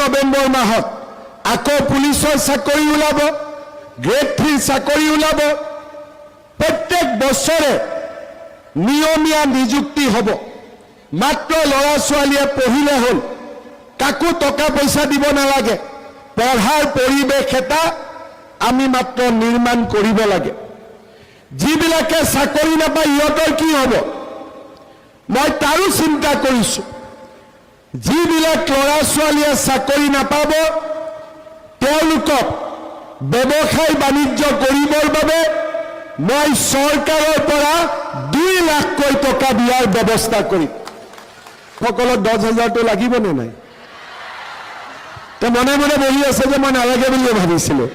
নৱেম্বৰ মাহত আকৌ পুলিচৰ চাকৰি ওলাব, গ্ৰেড 3 চাকৰি ওলাব। প্ৰত্যেক বছৰে নিয়মীয়া নিযুক্তি হ'ব। মাত্ৰ ল'ৰা ছোৱালীয়ে পঢ়িলে হ'ল, কাকো টকা পইচা দিব নালাগে। পঢ়াৰ পৰিৱেশ এটা আমি মাত্ৰ নিৰ্মাণ কৰিব লাগে। যিবিলাকে চাকৰি নাপায় ইহঁতৰ কি হ'ব? মই তাৰো চিন্তা কৰিছোঁ। যিবিলাক ল'ৰা ছোৱালীয়ে চাকৰি নাপাব তেওঁলোকক ব্যৱসায় বাণিজ্য কৰিবৰ বাবে মই চৰকাৰৰ পৰা 2 লাখকৈ টকা দিয়াৰ ব্যৱস্থা কৰিম। সকলোক 10,000টো লাগিবনে নাই? তো মনে মনে বহি আছে যে মই নালাগে বুলি ভাবিছিলোঁ।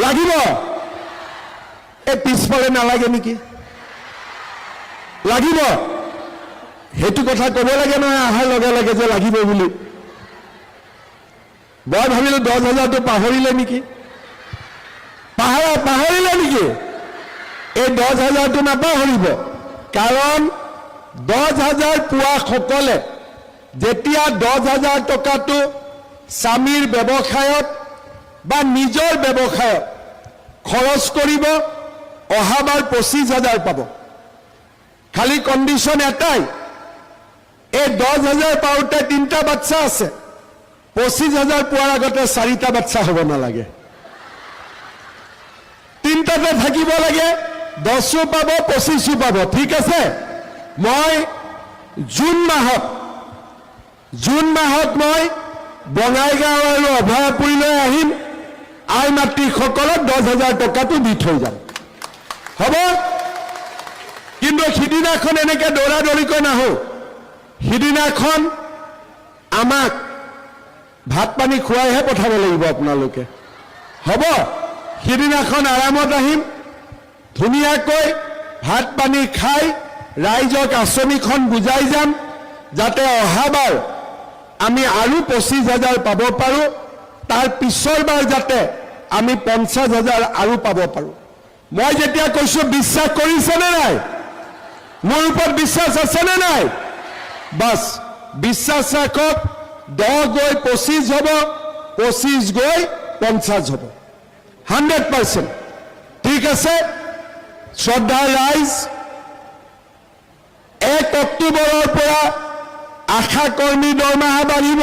লাগিব। এই পিছফালে নালাগে নেকি? লাগিব। সেইটো কথা ক'ব লাগে নহয় অহাৰ লগে লগে যে লাগিব বুলি। মই ভাবিলোঁ 10,000টো পাহৰিলে নেকি? পাহৰিলে নেকি? এই 10,000টো নাপাহৰিব। কাৰণ 10,000 পোৱা সকলে যেতিয়া 10,000 টকাটো স্বামীৰ ব্যৱসায়ত বা নিজৰ ব্যৱসায়ত খৰচ কৰিব, অহাবাৰ 25,000 পাব। খালি কণ্ডিশ্যন এটাই, এই 10,000 পাওঁতে 3টা বাচ্চা আছে। 25,000 পোৱাৰ আগতে 4টা বাচ্চা হ'ব নালাগে। 3টাতে থাকিব লাগে, 10ও পাব, 25ও পাব। ঠিক আছে? মই জুন মাহত মই বঙাইগাঁও আৰু অভয়াপুৰীলৈ আহিম। আই মাতৃসকলক 10,000 টকাটো দি থৈ যাম। হ'ব? কিন্তু সিদিনাখন এনেকৈ দৌৰাদৌৰিকৈ নাহোঁ। সিদিনাখন আমাক ভাত পানী খুৱাইহে পঠাব লাগিব আপোনালোকে। হ'ব? সিদিনাখন আৰামত আহিম, ধুনীয়াকৈ ভাত পানী খাই ৰাইজক আঁচনিখন বুজাই যাম, যাতে অহাবাৰ আমি আৰু 25,000 পাব পাৰোঁ। তাৰ পিছৰবাৰ যাতে আমি 50,000 আৰু পাব পাৰোঁ। মই যেতিয়া কৈছোঁ বিশ্বাস কৰিছেনে নাই? মোৰ ওপৰত বিশ্বাস আছেনে নাই? বাছ বিশ্বাস ৰাখক। 10 গৈ 25 হ'ব, 25 গৈ 50 হ'ব। 100%। ঠিক আছে? শ্ৰদ্ধাৰ ৰাইজ, 1 অক্টোবৰৰ পৰা আশা কৰ্মী দৰমহা বাঢ়িব,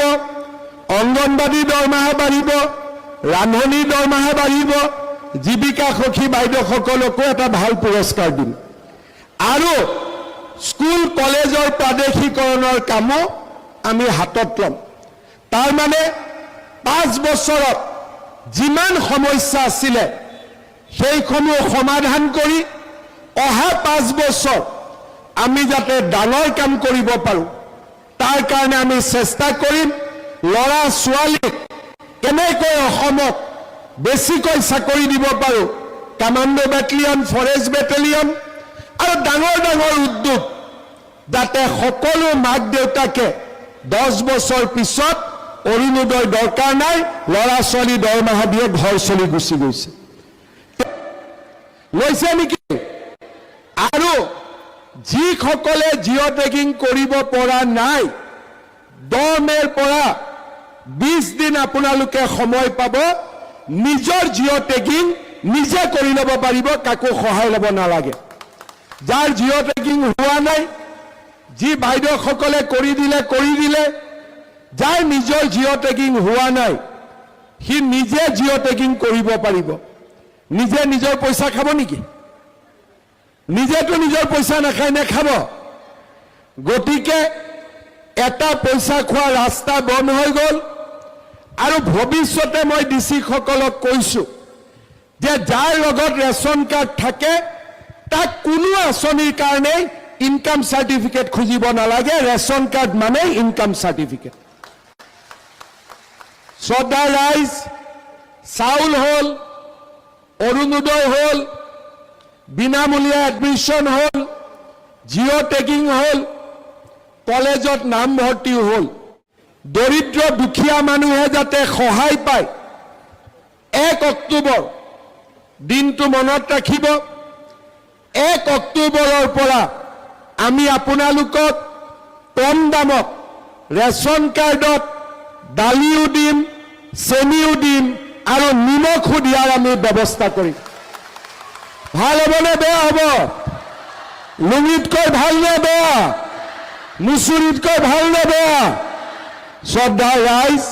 অংগনবাদী দৰমহা বাঢ়িব, ৰান্ধনী দৰমহা বাঢ়িব, জীৱিকা সখী বাইদেউসকলকো এটা ভাল পুৰস্কাৰ দিম। আৰু স্কুল কলেজৰ প্ৰাদেশিকৰণৰ কামো আমি হাতত ল'ম। তাৰমানে 5 বছৰত যিমান সমস্যা আছিলে সেইসমূহ সমাধান কৰি অহা 5 বছৰ আমি যাতে ডাঙৰ কাম কৰিব পাৰোঁ, তাৰ কাৰণে আমি চেষ্টা কৰিম। ল'ৰা ছোৱালীক কেনেকৈ অসমক বেছিকৈ চাকৰি দিব পাৰোঁ, কামাণ্ডো বেটেলিয়ন, ফৰেষ্ট বেটেলিয়ন আৰু ডাঙৰ ডাঙৰ উদ্যোগ, যাতে সকলো মাক দেউতাকে 10 বছৰ পিছত অৰুণোদয় দৰকাৰ নাই, ল'ৰা ছোৱালী দৰমহা দিয়ে ঘৰ চলি গুচি গৈছে। লৈছে নেকি? আৰু যিসকলে জিঅ' টেগিং কৰিব পৰা নাই, 10 মে'ৰ পৰা 20 দিন আপোনালোকে সময় পাব। নিজৰ জিঅ' টেগিং নিজে কৰি ল'ব পাৰিব, কাকো সহায় ল'ব নালাগে। যাৰ জিঅ' টেগিং হোৱা নাই, যি বাইদেউসকলে কৰি দিলে, যাৰ নিজৰ জিঅ' টেগিং হোৱা নাই সি নিজে জিঅ' টেগিং কৰিব পাৰিব। নিজে নিজৰ পইচা খাব নেকি? নিজেতো নিজৰ পইচা নাখায়, নেখাব। গতিকে এটা পইচা খোৱা ৰাস্তা বন্ধ হৈ গ'ল। আৰু ভৱিষ্যতে মই ডিচিসকলক কৈছোঁ যে যাৰ লগত ৰেচন কাৰ্ড থাকে তাক কোনো আঁচনিৰ কাৰণে ইনকাম চাৰ্টিফিকেট খুজিব নালাগে। ৰেচন কাৰ্ড মানে ইনকাম চাৰ্টিফিকেট। শ্ৰদ্ধাৰ ৰাইজ, চাউল হ'ল, অৰুণোদয় হ'ল, বিনামূলীয়া এডমিশ্যন হ'ল, জিঅ' টেগিং হ'ল, কলেজত নামভৰ্তিও হ'ল। দৰিদ্ৰ দুখীয়া মানুহে যাতে সহায় পায়, 1 অক্টোবৰ দিনটো মনত ৰাখিব। 1 অক্টোবৰৰ পৰা আমি আপোনালোকক কম দামত ৰেচন কাৰ্ডত দালিও দিম, চেনিও দিম আৰু নিমখো দিয়াৰ আমি ব্যৱস্থা কৰিম। ভাল হ'বনে বেয়া হ'ব? লুঙিতকৈ ভাল নে বেয়া? মুচুৰিতকৈ ভাল নে বেয়া? শ্ৰদ্ধাৰ ৰাইজ,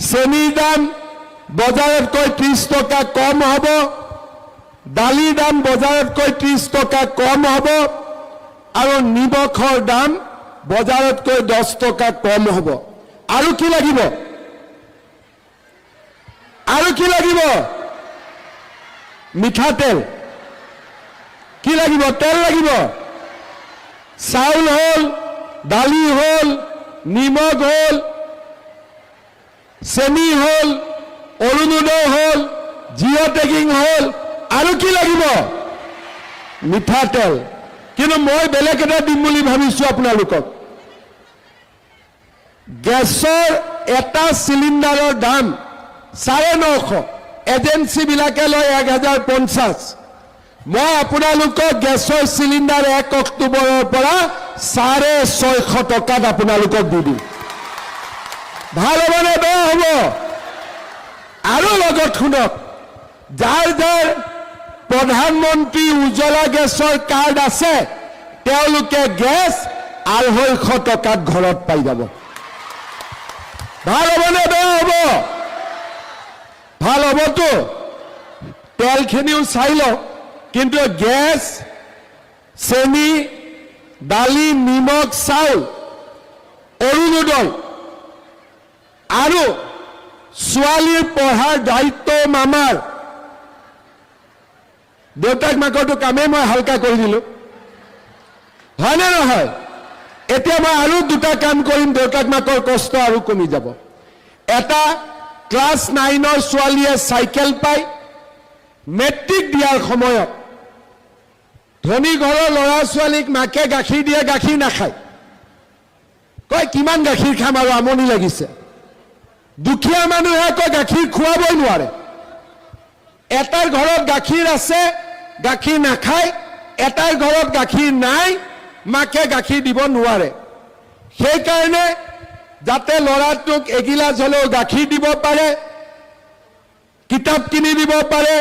চেনিৰ দাম বজাৰতকৈ 30 টকা কম হ'ব, দালিৰ দাম বজাৰতকৈ 30 টকা কম হ'ব আৰু নিমখৰ দাম বজাৰতকৈ 10 টকা কম হ'ব। আৰু কি লাগিব? আৰু কি লাগিব? মিঠাতেল। কি লাগিব? তেল লাগিব। চাউল হ'ল, দালি হ'ল, নিমখ হ'ল, চেনি হ'ল, অৰুণোদয় হ'ল, জিঅ' টেগিং হ'ল, আৰু কি লাগিব? মিঠাতেল। কিন্তু মই বেলেগ এটা দিম বুলি ভাবিছোঁ আপোনালোকক। গেছৰ এটা চিলিণ্ডাৰৰ দাম 950, এজেঞ্চিবিলাকে লয় 1050। মই আপোনালোকক গেছৰ চিলিণ্ডাৰ 1 অক্টোবৰৰ পৰা 650 টকাত আপোনালোকক দি দিম। ভাল হ'বনে বেয়া হ'ব? আৰু লগত শুনক, যাৰ যাৰ প্ৰধানমন্ত্ৰী উজ্জ্বলা গেছৰ কাৰ্ড আছে তেওঁলোকে গেছ 250 টকাত ঘৰত পাই যাব। ভাল হ'বনে বেয়া হ'ব? ভাল হ'বতো। তেলখিনিও চাই লওক, কিন্তু গেছ, চেনি, দালি, নিমখ, চাউল, অৰুণোদয় আৰু ছোৱালীৰ পঢ়াৰ দায়িত্ব মামাৰ। দেউতাক মাকৰটো কামেই মই হালকা কৰি দিলোঁ, হয়নে নহয়? এতিয়া মই আৰু 2টা কাম কৰিম, দেউতাক মাকৰ কষ্ট আৰু কমি যাব। এটা, ক্লাছ 9ৰ ছোৱালীয়ে চাইকেল পায়। মেট্ৰিক দিয়াৰ সময়ত ধনী ঘৰৰ ল'ৰা ছোৱালীক মাকে গাখীৰ দিয়ে, গাখীৰ নাখায়, কয় কিমান গাখীৰ খাম আৰু আমনি লাগিছে। দুখীয়া মানুহে কয় গাখীৰ খুৱাবই নোৱাৰে। এটাৰ ঘৰত গাখীৰ আছে, গাখীৰ নাখায়, এটাৰ ঘৰত গাখীৰ নাই, মাকে গাখীৰ দিব নোৱাৰে। সেইকাৰণে যাতে ল'ৰাটোক এগিলাচ হ'লেও গাখীৰ দিব পাৰে, কিতাপ কিনি দিব পাৰে,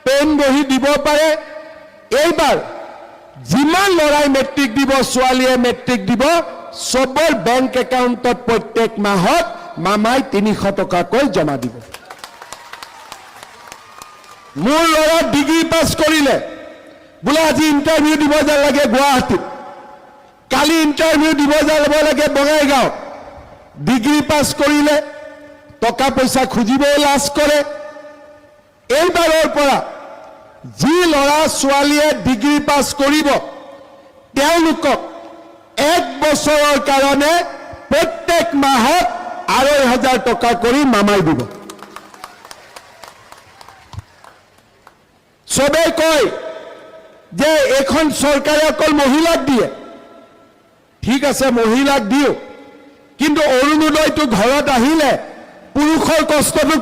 পেন বহি দিব পাৰে, এইবাৰ যিমান ল'ৰাই মেট্ৰিক দিব, ছোৱালীয়ে মেট্ৰিক দিব, চবৰ বেংক একাউণ্টত প্ৰত্যেক মাহত মামাই 300 টকাকৈ জমা দিব। মোৰ ল'ৰা ডিগ্ৰী পাছ কৰিলে, বোলে আজি ইণ্টাৰভিউ দিব যাব লাগে গুৱাহাটীত, কালি ইণ্টাৰভিউ দিব যাব লাগে বঙাইগাঁৱত। ডিগ্ৰী পাছ কৰিলে, টকা পইচা খুজিবও লাজ কৰে। এইবাৰৰ পৰা যি ল'ৰা ছোৱালীয়ে ডিগ্ৰী পাছ কৰিব তেওঁলোকক 1 বছৰৰ কাৰণে প্ৰত্যেক মাহত 2,500 টকা কৰি মামাই দিব। চবে কয় যে এইখন চৰকাৰে অকল মহিলাক দিয়ে। ঠিক আছে, মহিলাক দিও, কিন্তু অৰুণোদয়টো ঘৰত আহিলে পুৰুষৰ কষ্টটো